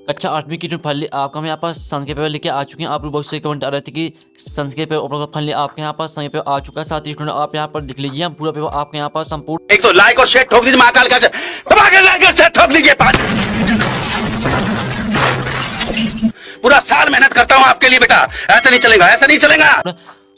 अच्छा 8वीं की जो फाइनली आपका हम यहाँ पर संस्कृत पेपर लेके आ चुके हैं। आप लोग बहुत से कमेंट आ रहे थे कि संस्कृत पेपर फाइनली आपके यहाँ पर संस्कृत पेपर आ चुका है। साथ ही स्टूडेंट आप यहाँ पर देख लीजिए, हम पूरा पेपर आपके यहाँ पर संपूर्ण एक तो लाइक और शेयर ठोक दीजिए महाकाल का दबा के लाइक और शेयर ठोक दीजिए पूरा साल मेहनत करता हूँ आपके लिए बेटा, ऐसा नहीं चलेगा, ऐसा नहीं चलेगा।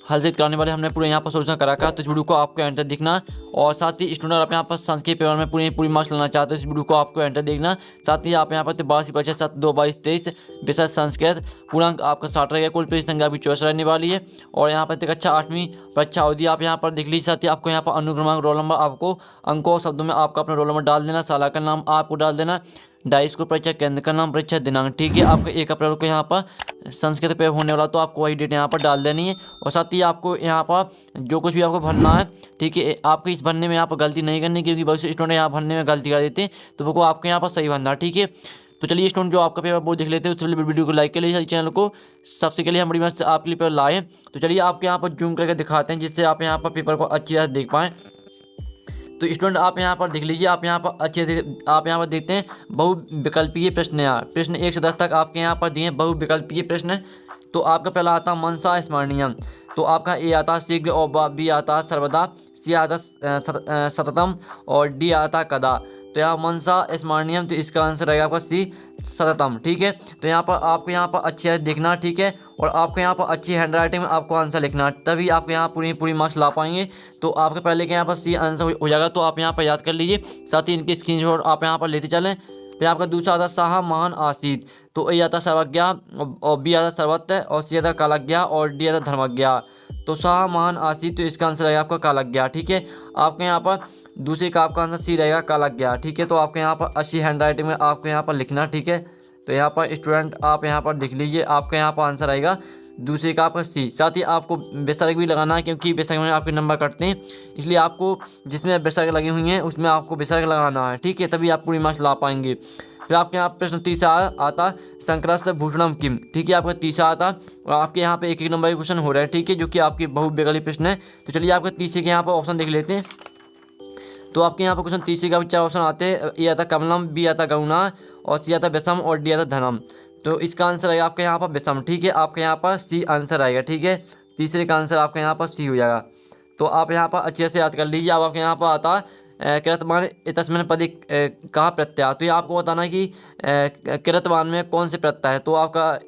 हल से कराने वाले हमने पूरे यहाँ पर सोल्यूशन करा था। तो इस वीडियो को आपको एंटर देखना, और साथ ही स्टूडेंट आप यहाँ पर संस्कृत पेपर में पूरी मार्क्स लेना चाहते हैं, इस वीडियो को आपको एंटर देखना। साथ ही आप यहाँ पर 82-25-7-2-22-23 संस्कृत पूर्णांक आपका 60 रहेगा। कुल पेज संख्या अभी 24 रहने वाली है। और यहाँ पर अच्छा 8वीं परीक्षा अवधि आप यहाँ पर देख लीजिए। साथ ही आपको यहाँ पर अनुक्रमांक रोल नंबर आपको अंकों शब्दों में आपका अपना रोल नंबर डाल देना, साला का नाम आपको डाल देना, डाई स्कूल परीक्षा केंद्र का नाम, परीक्षा दिनांक, ठीक है। आपको 1 अप्रैल को यहाँ पर संस्कृत पेपर होने वाला, तो आपको वही डेट यहाँ पर डाल देनी है। और साथ ही आपको यहाँ पर जो कुछ भी आपको भरना है, ठीक है, आपको इस भरने में यहाँ पर गलती नहीं करनी, क्योंकि बहुत से स्टूडेंट यहाँ भरने में गलती कर देते हैं, तो वो आपको यहाँ पर सही भरना है, ठीक है। तो चलिए स्टूडेंट जो आपका पेपर बोर्ड देख लेते हैं, उससे पहले वीडियो को लाइक कर लीजिए, चैनल को सबसे के लिए हम बड़ी मदद से आपके लिए पेपर लाए। तो चलिए आपके यहाँ पर जूम करके दिखाते हैं, जिससे आप यहाँ पर पेपर को अच्छी तरह देख पाएँ। तो स्टूडेंट आप यहाँ पर देख लीजिए, आप यहाँ पर अच्छे से आप यहाँ पर देखते हैं बहुविकल्पीय प्रश्न। यहाँ प्रश्न 1 से 10 तक आपके यहाँ पर दिए बहुविकल्पीय प्रश्न। तो आपका पहला आता मनसा स्मरणीयम, तो आपका ए आता शीघ्र, और बी आता सर्वदा, सी आता सततम, और डी आता कदा। तो यहाँ मनसा स्मरणीयम, तो इसका आंसर रहेगा आपका सी सततम, ठीक है। तो यहाँ पर आपको यहाँ पर अच्छे देखना, ठीक है, और आपको यहाँ पर अच्छी हैंड राइटिंग में आपको आंसर लिखना, तभी आप यहाँ पूरी मार्क्स ला पाएंगे। तो आपके पहले के यहाँ पर सी आंसर हो जाएगा, तो आप यहाँ पर याद कर लीजिए। साथ ही इनकी स्क्रीनशॉट आप यहाँ पर लेते चलें। फिर आपका दूसरा आता साहा महान आसीत, तो ए आता सर्वज्ञा, और बी आता सर्वत्र, और सी आता कालज्ञा, और डी आता धर्मज्ञा। तो साहा महान आसीत, तो इसका आंसर रहेगा आपका कालज्ञा, ठीक है। आपके यहाँ पर दूसरे का आपका आंसर सी रहेगा कालज्ञा, ठीक है। तो आपके यहाँ पर अच्छी हैंड राइटिंग में आपको यहाँ पर लिखना, ठीक है। तो यहाँ पर स्टूडेंट आप यहाँ पर देख लीजिए, आपका यहाँ पर आंसर आएगा दूसरे का आपका सी। साथ ही आपको विसर्ग भी लगाना है, क्योंकि विसर्ग में आपके नंबर कटते हैं, इसलिए आपको जिसमें विसर्ग लगी हुई हैं उसमें आपको विसर्ग लगाना है, ठीक है, तभी आप पूरी मार्क्स ला पाएंगे। फिर आपके यहाँ प्रश्न तीसरा आता संक्रस्य भूषणम किम, ठीक है, आपका तीसरा आता, और आपके यहाँ पे 1-1 नंबर के क्वेश्चन हो रहे हैं, ठीक है, जो कि आपके बहुविकल्पीय प्रश्न है। तो चलिए आपके तीसरे के यहाँ पर ऑप्शन देख लेते हैं। तो आपके यहाँ पर क्वेश्चन तीसरे का 4 ऑप्शन आते हैं, ए आता कमलम, बी आता गौना, और सी आता विषम, और डी आता धनम। तो इसका आंसर आएगा आपके यहाँ पर विषम, ठीक है, आपके यहाँ पर सी आंसर आएगा, ठीक है। तीसरे का आंसर आपके यहाँ पर सी हो जाएगा। तो आप यहाँ पर अच्छे से याद कर लीजिए। अब आपके यहाँ पर आता कृतवान तस्मिन पदी कहाँ प्रत्यय, तो ये आपको बताना है कि कृतवान में कौन से प्रत्यय है। तो आपका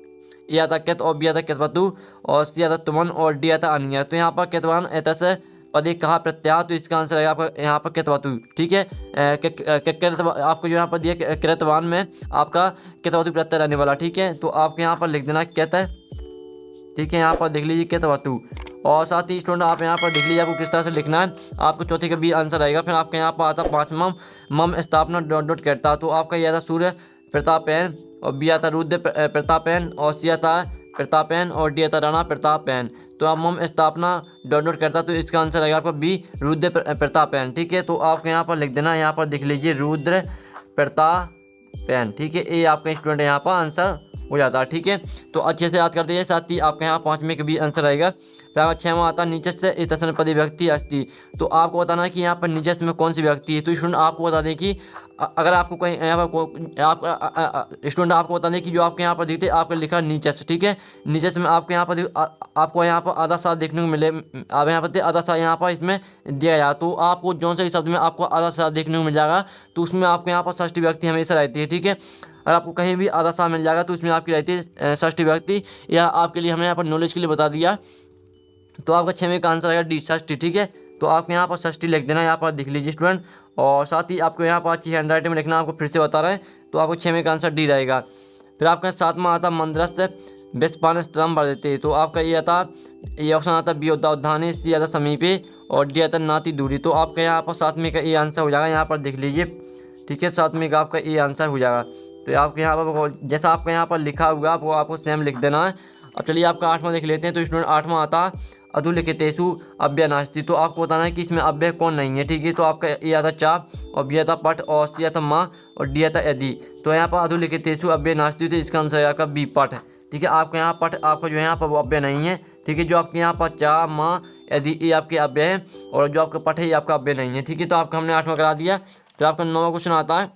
ए आता कृत, और बी आता कृतवतु, और सी आता तुमन, और डी आता अनिय। तो यहाँ पर कृतवान एतस पदे कहा प्रत्याह, तो इसका आंसर आएगा आपका यहाँ पर कृतवतु, ठीक है। आपको जो यहाँ पर दिया कृतवान में आपका कृतवतु प्रत्यय रहने वाला, ठीक है। तो आपके यहाँ पर लिख देना कृत, ठीक है, यहाँ पर देख लीजिए कृतवतु। और साथ ही स्टूडेंट आप यहाँ पर देख लीजिए आपको किस तरह से लिखना है। आपको चौथे का बी आंसर आएगा। फिर आपके यहाँ पर आता 5वां मम स्थापना डॉट करता, तो आपका ये आता सूर्य प्रतापैन, और बी आता रुद्र प्रतापैन, और सी आता प्रतापैन, और डी आता राणा प्रतापैन। तो आप मम स्थापना डॉट करता, तो इसका आंसर आएगा आपका बी रुद्र प्रतापैन, ठीक है। तो आपको यहाँ पर लिख देना, यहाँ पर देख लीजिए रुद्र प्रतापैन, ठीक है, ये आपका स्टूडेंट यहाँ पर आंसर हो जाता है, ठीक है। तो अच्छे से याद कर दीजिए। साथ ही आपके यहाँ 5वें का भी आंसर आएगा। फिर आपका 6वां आता नीचे से तस्मिन पदे व्यक्ति अस्ति, तो आपको बताना है कि यहाँ पर नीचे में कौन सी व्यक्ति है। तो स्टूडेंट आपको बता दें कि अगर आपको कहीं यहाँ पर आप स्टूडेंट आपको बता दें कि जो आपके यहाँ पर दिखते आपको लिखा नीचे से, ठीक है, नीचे से में आपके यहाँ पर आपको यहाँ पर आधा साल देखने को मिले, आप यहाँ पर आधा साल यहाँ पर इसमें दिया जाए, तो आपको जौन से शब्द में आपको आधा साल देखने को मिल जाएगा, तो उसमें आपको यहाँ पर षष्ठी व्यक्ति हमेशा रहती है, ठीक है। अगर आपको कहीं भी आधा साल मिल जाएगा तो उसमें आपकी रहती है षष्ठी व्यक्ति। यह आपके लिए हमने यहाँ पर नॉलेज के लिए बता दिया। तो आपका 6वें का आंसर आएगा डी षष्ठी, ठीक है। तो आप यहाँ पर षष्ठी लिख देना, यहाँ पर दिख लीजिए स्टूडेंट। और साथ ही आपको यहाँ पर अच्छी हैंड राइटिंग में लिखना, आपको फिर से बता रहे हैं। तो आपको 6वें का आंसर डी रहेगा। फिर आपका 7वां आता मंद्रस्य विस्पान स्तम भर देते, तो आपका ये आता ये ऑप्शन आता बी होता उद्धानी, सी आता समीपे, और डी आता नाती दूरी। तो आपका यहाँ पर 7वें का ये आंसर हो जाएगा, यहाँ पर देख लीजिए, ठीक है, 7वें का आपका ये आंसर हो जाएगा। तो आपके यहाँ पर जैसा आपका यहाँ पर लिखा हुआ वो आपको सेम लिख देना है। अब चलिए आपका 8वां देख लेते हैं। तो स्टूडेंट 8वां आता अधुलिखितेषु अव्यय नास्ति, तो आपको बताना है कि इसमें अव्यय कौन नहीं है, ठीक है। तो आपका ए आता चा, और बी आता पट, और सी आता माँ, और डी आता यदि। तो यहाँ पर अधुलिखितेषु अव्यय नास्ति, तो इसका आंसर है आपका बी पट, ठीक है। आपके यहाँ पट आपका जो है यहाँ पर वो अव्यय नहीं है, ठीक है। जो आपके यहाँ पर चा माँ यदि ये आपके अव्यय है, और जो आपका पट है ये आपका अव्यय नहीं है, ठीक है। तो आपका हमने 8वां करा दिया। फिर आपका 9वां क्वेश्चन आता है।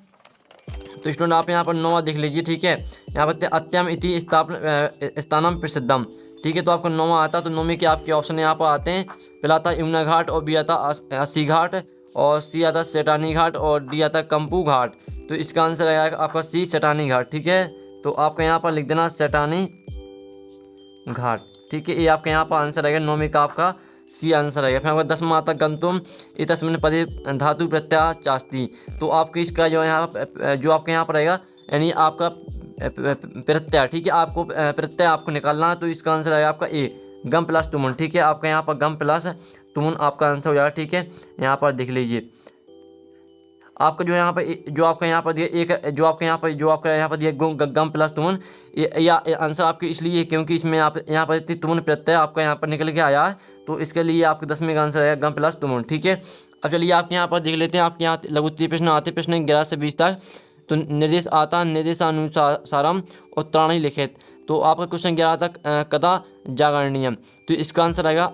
तो स्टूडेंट आप यहाँ पर 9वां देख लीजिए, ठीक है। यहाँ पर अत्यम इति स्थानम प्रसिद्धम, ठीक है। तो आपका 9वां आता है, तो 9वीं के आपके ऑप्शन यहाँ पर आते हैं। पहला आता है यमुना घाट, और बी आता अस्सी घाट, और सी आता सेठानी घाट, और डी आता कंपू घाट। तो इसका आंसर आएगा आपका सी सेठानी घाट, ठीक है। तो आपका यहाँ पर लिख देना सेठानी घाट, ठीक है। ये आपका यहाँ पर आंसर आएगा 9वीं का, आपका सी आंसर आएगा। फिर आपका 10वां आता गंतुम इतस्मिन् पदे धातु प्रत्यय चास्ति। तो आपके इसका जो यहाँ जो आपके यहाँ पर आएगा यानी आपका प्रत्यय, ठीक है। आपको प्रत्यय आपको निकालना है, तो इसका आंसर आएगा आपका ए गम प्लस तुमुन, ठीक है। आपका यहाँ पर गम प्लस तुमुन आपका आंसर हो जाएगा, ठीक है। यहाँ पर देख लीजिए आपका जो यहाँ पर जो आपका यहाँ पर दिया एक जो आपका यहाँ पर दिया गम प्लस तुमुन, या आंसर आपके इसलिए क्योंकि इसमें आप यहाँ पर तुमुन प्रत्यय आपका यहाँ पर निकल के आया है, तो इसके लिए आपके 10वें का आंसर आएगा गम प्लस तुमुन, ठीक है। अब चलिए आपके यहाँ पर देख लेते हैं। आपके यहाँ लघुत्तरीय प्रश्न आते प्रश्न 11 से 20 तक। तो निर्देश आता निर्देशानुसारम उत्तराणी लिखित। तो आपका क्वेश्चन 11 तक कदा जागरणीयम। तो इसका आंसर आएगा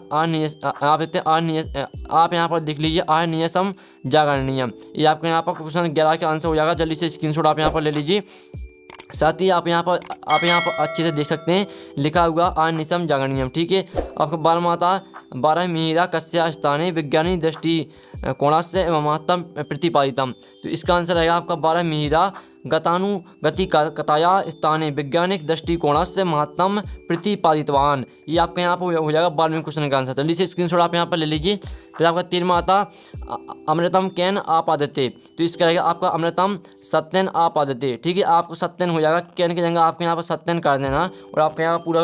आप यहाँ पर देख लीजिए आनियसम जागरणीयम। ये आपके यहाँ पर क्वेश्चन 11 का आंसर हो जाएगा। जल्दी से स्क्रीनशॉट आप यहाँ पर ले लीजिए। साथ ही आप यहाँ पर अच्छे से देख सकते हैं लिखा हुआ आनिसम जागरणीयम, ठीक है। आपका 12वां आता 12 मिहिरा कस्या स्थाने विज्ञानी दृष्टि कोणस्य महत्तम प्रतिपादितम। तो इसका आंसर आएगा आपका 12 मिहिरा गतानुगति कथाया स्थाने वैज्ञानिक दृष्टिकोण से महत्तम प्रतिपादितवान। ये आपका यहाँ पर हो जाएगा 12वें क्वेश्चन का आंसर। जल्दी से स्क्रीनशॉट आप यहाँ पर ले लीजिए। फिर आपका 13वां आता अमृतम कैन आपादते। तो इसका रहेगा आपका अमृतम सत्यन आपादते, ठीक है। आपको सत्यन हो जाएगा, कैन की जगह आपको यहाँ पर सत्यन कर देना, और आपके यहाँ पूरा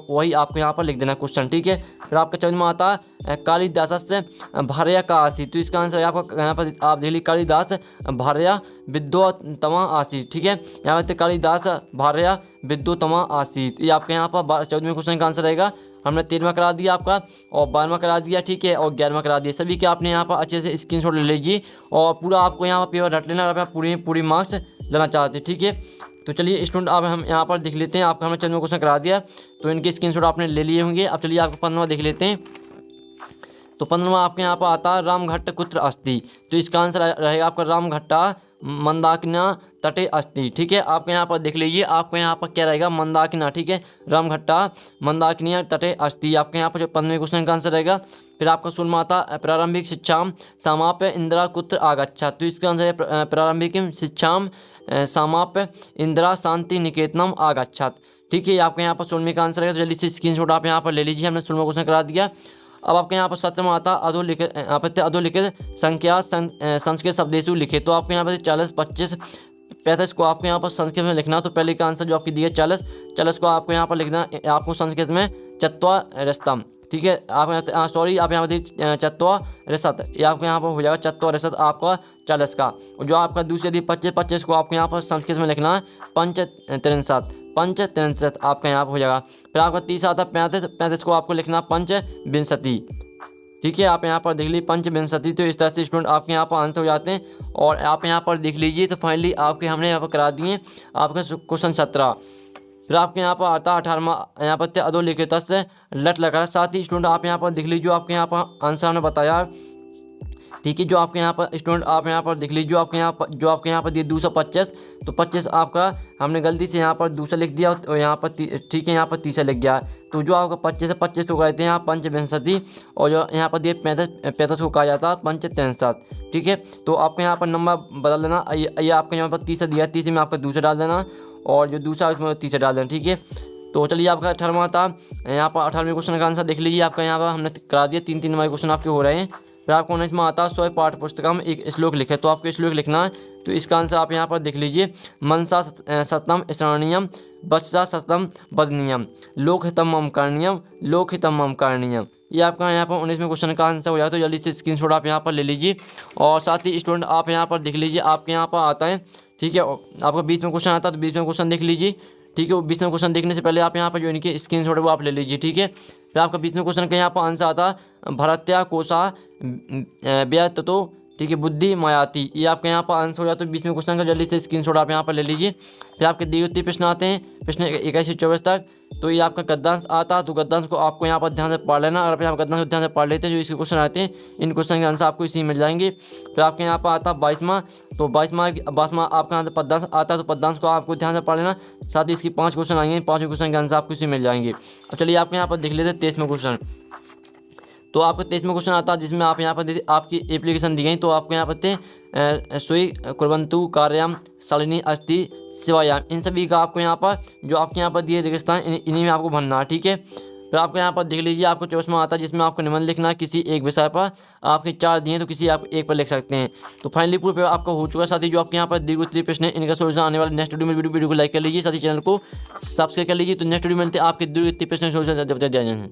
वही आपको यहाँ पर लिख देना क्वेश्चन, ठीक है। फिर आपका 14वां आता कालिदास से भार्या का आसी। तो इसका आंसर है आपका यहाँ पर आप देख लीजिए कालिदास भार्या विद्वतमा आसीत, ठीक है। यहाँ पर कालिदास भार्या विद्वतमा आसीत। ये आपके यहाँ पर 14वें क्वेश्चन का आंसर रहेगा। हमने 13वां करा दिया आपका, और 12वां करा दिया, ठीक है, और 11वां करा दिया। सभी के आपने यहाँ पर अच्छे से स्क्रीनशॉट ले लीजिए, और पूरा आपको यहाँ पर पेपर रट लेना, और आप पूरी मार्क्स लेना चाहते हैं, ठीक है। तो चलिए स्टूडेंट अब हम यहाँ पर देख लेते हैं। आपका हमने 14वां क्वेश्चन करा दिया, तो इनके स्क्रीनशॉट आपने ले लिए होंगे। अब चलिए आपको 15वां देख लेते हैं। तो 15वां आपके यहाँ पर आता है रामघट्ट कुत्र अस्ति। तो इसका आंसर रहेगा आपका रामघट्टा मंदाकिना तटे अस्ति, ठीक है। आपके यहाँ पर देख लीजिए आपको यहाँ पर क्या रहेगा मंदाकिना, ठीक है। रामघट्टा मंदाकिनिया तटे अस्ति आपके यहाँ पर 15वें क्वेश्चन का आंसर रहेगा। फिर आपका 16वां आता प्रारंभिक शिक्षाम समाप्य इंदिरा कुत्र आगच्छत। तो इसका आंसर है प्रारंभिक शिक्षाम समाप्य इंदिरा शांति निकेतनम आगच्छत, ठीक है। आपके यहाँ पर 16वें का आंसर है। तो जल्दी से स्क्रीनशॉट आप यहाँ पर ले लीजिए। हमने 16वां क्वेश्चन करा दिया। अब आपके यहाँ पर 17वां आता अधोलिखित संख्या संस्कृत शब्देशु लिखे। तो आपके यहाँ पर 40, 25, 35 को आपको यहाँ पर संस्कृत में लिखना। तो पहले का आंसर जो आपकी दी है 40 को आपको यहाँ पर लिखना, आपको संस्कृत में चत्वारिशतम, ठीक है। आप आप यहाँ पर चत्वारिशत, ये आपको यहाँ पर हो जाएगा चत्वारिशत आपका 40 का। और जो आपका दूसरी दी 25 को आपको यहाँ पर संस्कृत में लिखना है पंचत्रिंशत आपका यहाँ पर हो जाएगा। फिर आपका 30 आता 35 को आपको लिखना पंचविंशति, ठीक है। आप यहाँ पर देख लीजिए पंचविंशति। तो इस तरह से स्टूडेंट आपके यहाँ पर आंसर हो जाते हैं। और आप यहाँ पर देख लीजिए तो फाइनली आपके हमने यहाँ पर करा दिए आपका क्वेश्चन 17। फिर आपके यहाँ पर आता 18वां यहाँ पर अधोलिखित से लट लगा। साथ ही स्टूडेंट आप यहाँ पर देख लीजिए आपके यहाँ पर आंसर हमने बताया, ठीक है। जो आपके यहाँ पर स्टूडेंट आप यहाँ पर देख लीजिए जो आपके यहाँ पर दिए 225, तो 25 आपका हमने गलती से यहाँ पर दूसरा लिख दिया, और यहाँ पर ठीक है यहाँ पर तीसरा लिख गया। तो जो आपका 25 को कहते हैं यहाँ पंचविंशति, और जो यहाँ पर दिए 35 को कहा जाता है पंचत्रिंशत, ठीक है। तो आपको यहाँ पर नंबर बदल देना। ये आपका यहाँ पर तीसरा दिया, तीसरे में आपका दूसरा डाल देना, और जो दूसरा उसमें तीसरा डाल देना, ठीक है। तो चलिए आपका 18वां था यहाँ पर 18वें क्वेश्चन का आंसर देख लीजिए। आपका यहाँ पर हमने करा दिया 3 नंबर क्वेश्चन आपके हो रहे हैं। फिर आपको 19वां आता स्वयं पाठ्य पुस्तकम एक श्लोक लिखे। तो आपको श्लोक लिखना है। तो इसका आंसर आप यहाँ पर देख लीजिए मनसा सतम स्मरणीयम वत्सा सतम वदनीयम लोकहितम मम करणीयम लोकहितम मम करणीयम। ये आपका यहाँ पर 19वें क्वेश्चन का आंसर हो जाए। तो जल्दी से स्क्रीनशॉट आप यहाँ पर ले लीजिए। और साथ ही स्टूडेंट आप यहाँ पर देख लीजिए आपके यहाँ पर आता है, ठीक है। आपका 20वें क्वेश्चन आता है, तो 20वें क्वेश्चन देख लीजिए, ठीक है। 20वें क्वेश्चन देखने से पहले आप यहाँ पर जो इनके स्क्रीनशॉट है वो आप ले लीजिए, ठीक है। फिर आपका 20वें क्वेश्चन का यहाँ पर आंसर आता भरत्या कोशा व्यतो, ठीक है, बुद्धि मायाती, ये आपके यहाँ पर आंसर हो जाता है 20वें क्वेश्चन का। जल्दी से स्क्रीनशॉट आप यहाँ पर ले लीजिए। फिर आपके दिए उत्तर प्रश्न आते हैं प्रश्न 21 से 24 तक। तो ये आपका गद्यांश आता है, तो गद्यांश को आपको यहाँ पर ध्यान से पढ़ लेना। अगर आप गद्यांश को ध्यान से पढ़ लेते हैं जो इसके क्वेश्चन आते हैं, इन क्वेश्चन के आंसर आपको इसी मिल जाएंगे। फिर आपके यहाँ पर आता है 22वां, तो 22वां आपका यहाँ से पद्यांश आता है, तो पद्यांश को आपको ध्यान से पढ़ लेना। साथ ही इसकी 5 क्वेश्चन आएंगे, 5वें क्वेश्चन के आंसर आपको इसी मिल जाएंगे। अब चलिए आपके यहाँ पर देख लेते हैं 23वें क्वेश्चन। तो आपका 23वां क्वेश्चन आता है जिसमें आप यहाँ पर देखिए आपकी एप्लीकेशन दी गई। तो आपको यहाँ पर थे स्वी कुर्वन्तु कार्याम शालिनी अस्ति शिवायाम, इन सभी का आपको यहाँ पर जो आपके यहाँ पर दिए रेगिस्तान इन्हीं में आपको भरना है, ठीक है। फिर आपको यहाँ पर देख लीजिए आपको 24वां आता है जिसमें आपको निबंध लिखना है किसी एक विषय पर। आपके 4 दिए तो किसी आप एक पर लिख सकते हैं। तो फाइनली पूरा पेपर आपका हो चुका है। साथ ही जो आपके यहाँ पर दीर्घ उत्तरीय प्रश्न है इनका सोल्यूशन आने वाले नेक्स्ट वीडियो को लाइक कर लीजिए, साथ ही चैनल को सब्सक्राइब कर लीजिए। तो नेक्स्ट वीडियो मिलते हैं आपके दीर्घ उत्तरीय प्रश्न सोल्यूशन जब तक जय हिंद।